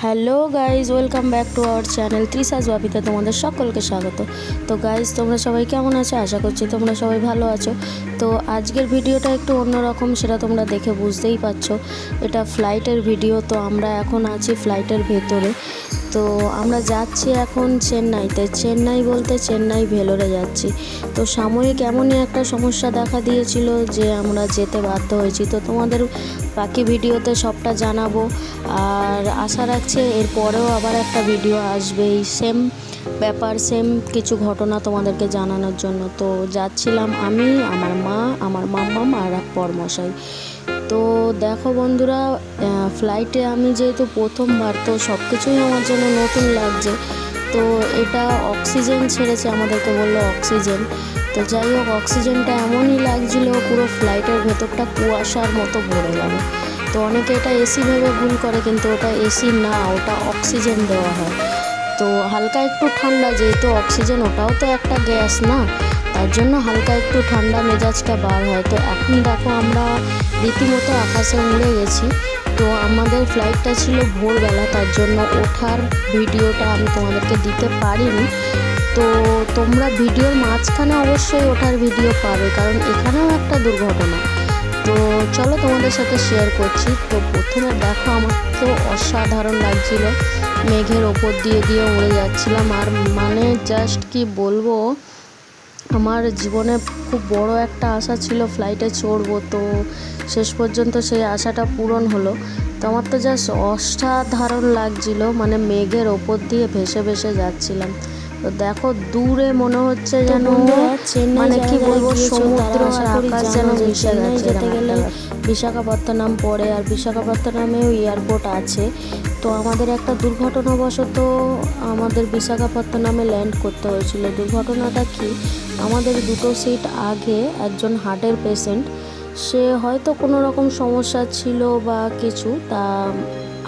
Hello guys, welcome back to our channel তৃষাজ বাপিতে তোমাদের সকলকে স্বাগত। তো গাইজ, তোমরা সবাই কেমন আছো? আশা করছি তোমরা সবাই ভালো আছো। তো আজকের ভিডিওটা একটু অন্যরকম, সেটা তোমরা দেখে বুঝতেই পারছো। এটা ফ্লাইটের ভিডিও। তো আমরা এখন আছি ফ্লাইটের ভেতরে। তো আমরা যাচ্ছি এখন চেন্নাইতে। চেন্নাই বলতে চেন্নাই ভেলোরে যাচ্ছি। তো সাময়িক এমনই একটা সমস্যা দেখা দিয়েছিল যে আমরা যেতে বাধ্য হয়েছি। তো তোমাদের বাকি ভিডিওতে সবটা জানাবো। আর আশা রাখছি এরপরেও আবার একটা ভিডিও আসবে এই সেম ব্যাপার, সেম কিছু ঘটনা তোমাদেরকে জানানোর জন্য। তো যাচ্ছিলাম আমি, আমার মা, আমার মাম্মাম আর এক পরমশাই। তো দেখো বন্ধুরা, ফ্লাইটে আমি যেহেতু প্রথমবার, তো সব কিছুই আমার জন্য নতুন লাগছে। তো এটা অক্সিজেন ছেড়েছে, আমাদেরকে বললো অক্সিজেন। তো যাই হোক, অক্সিজেনটা এমনই লাগছিল পুরো ফ্লাইটের ভেতরটা কুয়াশার মতো ভরে গেল। তো অনেকে এটা এসি ভেবে ভুল করে, কিন্তু ওটা এসি না, ওটা অক্সিজেন দেওয়া হয়। তো হালকা একটু ঠান্ডা, যেহেতু অক্সিজেন ওটাও তো একটা গ্যাস না, তার জন্য হালকা একটু ঠান্ডা মেজাজটা বার হয়। তো এখন দেখো আমরা রীতিমতো আকাশে উড়ে গেছি। তো আমাদের ফ্লাইটটা ছিল ভোরবেলা, তার জন্য ওঠার ভিডিওটা আমি তোমাদেরকে দিতে পারিনি। তো তোমরা ভিডিওর মাঝখানে অবশ্যই ওঠার ভিডিও পাবে, কারণ এখানেও একটা দুর্ঘটনা। তো চলো তোমাদের সাথে শেয়ার করছি। তো প্রথমে দেখো, আমার তো অসাধারণ লাগছিল, মেঘের ওপর দিয়ে দিয়ে উড়ে যাচ্ছিলাম। আর মানে জাস্ট কি বলবো, আমার জীবনে খুব বড় একটা আশা ছিল ফ্লাইটে চড়বো। তো শেষ পর্যন্ত সেই আশাটা পূরণ হলো। তো আমার তো জাস্ট অসাধারণ লাগছিল, মানে মেঘের ওপর দিয়ে ভেসে ভেসে যাচ্ছিলাম। তো দেখো দূরে মনে হচ্ছে যেন, মানে কি বলবো, সমুদ্র আর আকাশ যেন মিশে গেছে। যেতে গেলে বিশাখাপত্তনম পড়ে, আর বিশাখাপত্তনমেও এয়ারপোর্ট আছে। তো আমাদের একটা দুর্ঘটনাবশত আমাদের বিশাখাপত্তনমে ল্যান্ড করতে হয়েছিল। দুর্ঘটনাটা কি, আমাদের দুটো সিট আগে একজন হার্টের পেশেন্ট, সে হয়তো কোনো রকম সমস্যা ছিল বা কিছু, তা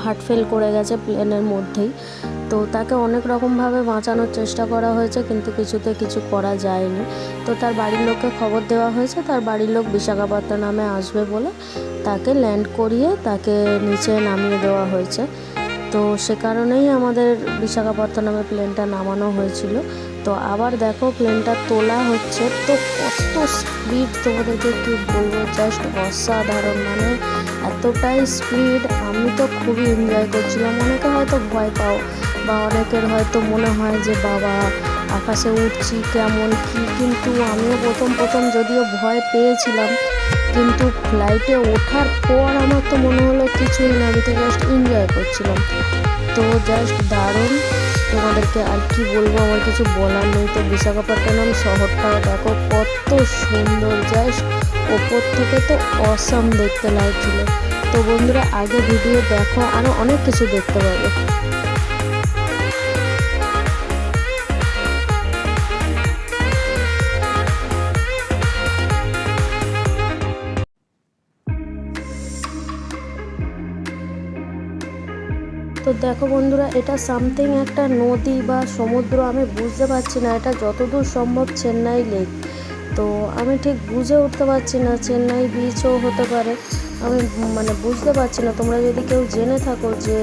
হার্ট ফেল করে গেছে প্লেনের মধ্যেই। তো তাকে অনেক রকমভাবে বাঁচানোর চেষ্টা করা হয়েছে, কিন্তু কিছুতে কিছু করা যায়নি। তো তার বাড়ির লোককে খবর দেওয়া হয়েছে, তার বাড়ির লোক বিশাখাপত্তনমে আসবে বলে তাকে ল্যান্ড করিয়ে তাকে নিচে নামিয়ে দেওয়া হয়েছে। তো সে কারণেই আমাদের বিশাখাপত্তনমে প্লেনটা নামানো হয়েছিল। তো আবার দেখো প্লেনটা তোলা হচ্ছে, তো কত স্পিড তোমাদেরকে কি বলবো, জাস্ট অসাধারণ, মানে এতটাই স্পিড। আমি তো খুবই এনজয় করছিলাম। অনেকে হয়তো ভয় পাও, বা অনেকের হয়তো মনে হয় যে বাবা আকাশে উঠছি কেমন কি, কিন্তু আমিও প্রথম যদিও ভয় পেয়েছিলাম, কিন্তু ফ্লাইটে ওঠার পর আমার তো মনে হলো কিছুই না, আমি তো জাস্ট এনজয় করছিলাম। তো জাস্ট দারুণ, তোমাদেরকে আর কি বলবো, আমার কিছু বলার নেই। তো বিশাখাপত্তনম শহরটাও দেখো কত সুন্দর, জাস্ট ওপর থেকে তো অসাম দেখতে লাগছিল। তো বন্ধুরা, আগে ভিডিও দেখো, আরও অনেক কিছু দেখতে পাবে। তো দেখো বন্ধুরা, এটা সামথিং একটা নদী বা সমুদ্র, আমি বুঝতে পারছি না। এটা যতদূর সম্ভব চেন্নাই লেক। তো আমি ঠিক বুঝে উঠতে পারছি না, চেন্নাই বিচও হতে পারে, আমি মানে বুঝতে পারছি না। তোমরা যদি কেউ জেনে থাকো যে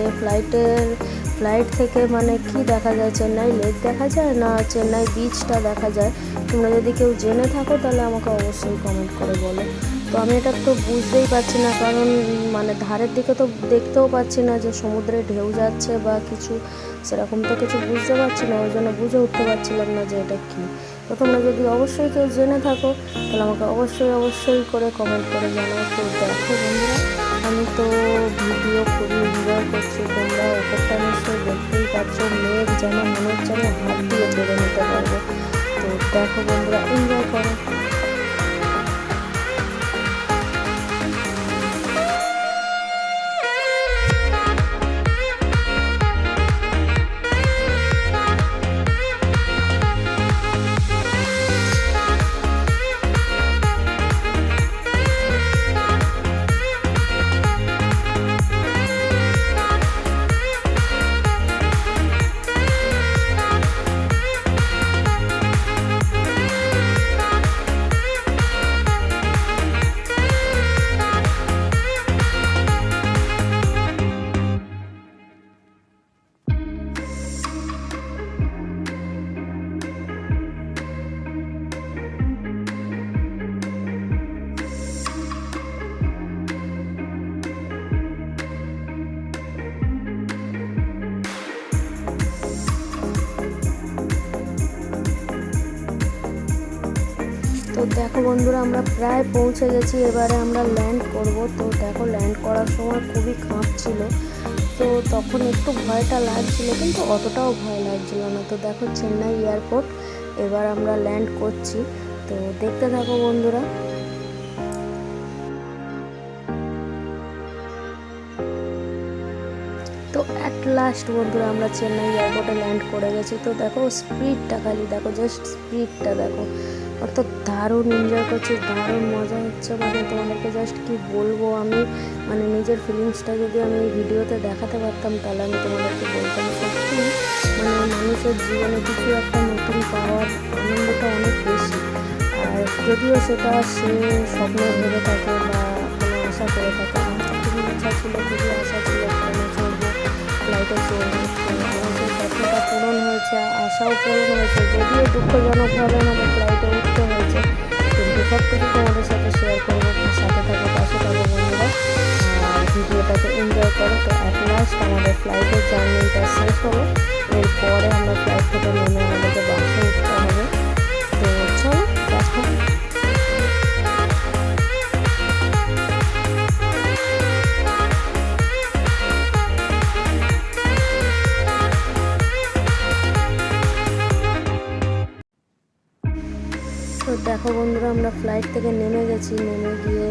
ফ্লাইট থেকে মানে কি দেখা যায়, চেন্নাই লেক দেখা যায় না চেন্নাই বিচটা দেখা যায়, তোমরা যদি কেউ জেনে থাকো তাহলে আমাকে অবশ্যই কমেন্ট করে বলো। তো আমি এটা তো বুঝতেই পারছি না, কারণ মানে ধারের দিকে তো দেখতেও পাচ্ছি না যে সমুদ্রে ঢেউ যাচ্ছে বা কিছু, সেরকম তো কিছু বুঝতে পারছি না, ওই জন্য বুঝে উঠতে পারছিলাম না যে এটা কী। তো তোমরা যদি অবশ্যই কেউ জেনে থাকো তাহলে আমাকে অবশ্যই করে কমেন্ট করে জানাও। তো দেখো বন্ধুরা, আমি তো ভিডিও খুবই এনজয় করছি। তোমরা ওপরটা নিশ্চয়ই দেখতেই পাচ্ছ, মেঘ যেন মনে হচ্ছে আমি হাত দিয়ে বেড়ে নিতে পারবো। তো দেখো বন্ধুরা, এনজয় করো। দেখো বন্ধুরা আমরা প্রায় পৌঁছে গেছি, এবারে আমরা ল্যান্ড করব। তো দেখো ল্যান্ড করার সময় খুবই কাঁপছিল, তো তখন একটু ভয়টা লাগছিল কিন্তু অতটাও ভয় লাগছিল না। তো দেখো চেন্নাই এয়ারপোর্ট, এবার আমরা ল্যান্ড করছি, তো দেখতে থাকো বন্ধুরা। তো অ্যাট লাস্ট বন্ধুরা আমরা চেন্নাই এয়ারপোর্টে ল্যান্ড করে গেছি। তো দেখো স্পিডটা, খালি দেখো জাস্ট স্পিডটা দেখো, অত দারুণ এনজয় করছি, দারুণ মজা হচ্ছে। মানে তোমাদেরকে জাস্ট কি বলবো আমি, মানে নিজের ফিলিংসটা যদি আমি এই ভিডিওতে দেখাতে পারতাম তাহলে আমি তোমাদেরকে বলতাম। সত্যি মানে মানুষের জীবনে কিছু একটা নতুন পাওয়ার আনন্দটা অনেক বেশি। আর যদিও সেটা সে স্বপ্ন ভেবে থাকে বা কোনো আশা করে থাকে, আমার খুবই ইচ্ছা ছিল, খুবই আশা ছিল ট্রেনে চড়বো, ফ্লাইটে চড়বো। আমার সেই স্বপ্নটা পূরণ হয়েছে, আশাও পূরণ হয়েছে। যদিও দুঃখজনকভাবে আমাদের ফ্লাইটে উঠতে হয়েছে, কিন্তু সব কিছু তোমাদের সাথে শেয়ার করবো। সাথে থাকো, পাশে থাকো বন্ধুরা, আর ভিডিওটাকে এনজয় করো। তো অ্যাট লাস্ট আমাদের ফ্লাইটের জার্নিটা শেষ হলো, এরপরে আমরা ফ্লাইট থেকে নেমে আমাদেরকে বাসে উঠতে হবে। তো চলো দেখো। তো দেখো বন্ধুরা আমরা ফ্লাইট থেকে নেমে গেছি, নেমে গিয়ে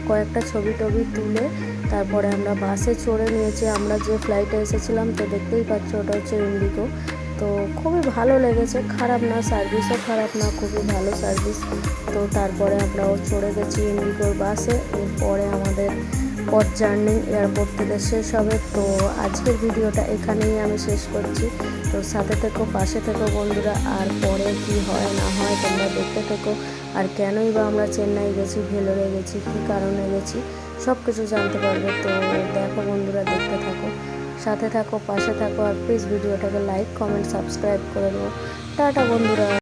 কয়েকটা ছবি টবি তুলে তারপরে আমরা বাসে চড়ে নিয়েছি। আমরা যে ফ্লাইটে এসেছিলাম, তো দেখতেই পাচ্ছ ওটা হচ্ছে ইন্ডিগো। তো খুবই ভালো লেগেছে, খারাপ না, সার্ভিসও খারাপ না, খুবই ভালো সার্ভিস। তো তারপরে আমরাও চড়ে গেছি ইন্ডিগোর বাসে। এরপরে আমাদের পথ জার্নি এয়ারপোর্ট থেকে শেষ হবে। তো আজকের ভিডিওটা এখানেই আমি শেষ করছি। তো সাথে থেকো, পাশে থেকো বন্ধুরা, আর পরে কি হয় না হয় তোমরা দেখতে থেকো। আর কেনই বা আমরা চেন্নাই গেছি, ভেলোরে গেছি, কী কারণে গেছি, সব কিছু জানতে পারবে। তো দেখো বন্ধুরা, দেখতে থাকো, সাথে থাকো, পাশে থাকো, আর প্লিজ ভিডিওটাকে লাইক, কমেন্ট, সাবস্ক্রাইব করে দেবো। টাটা বন্ধুরা।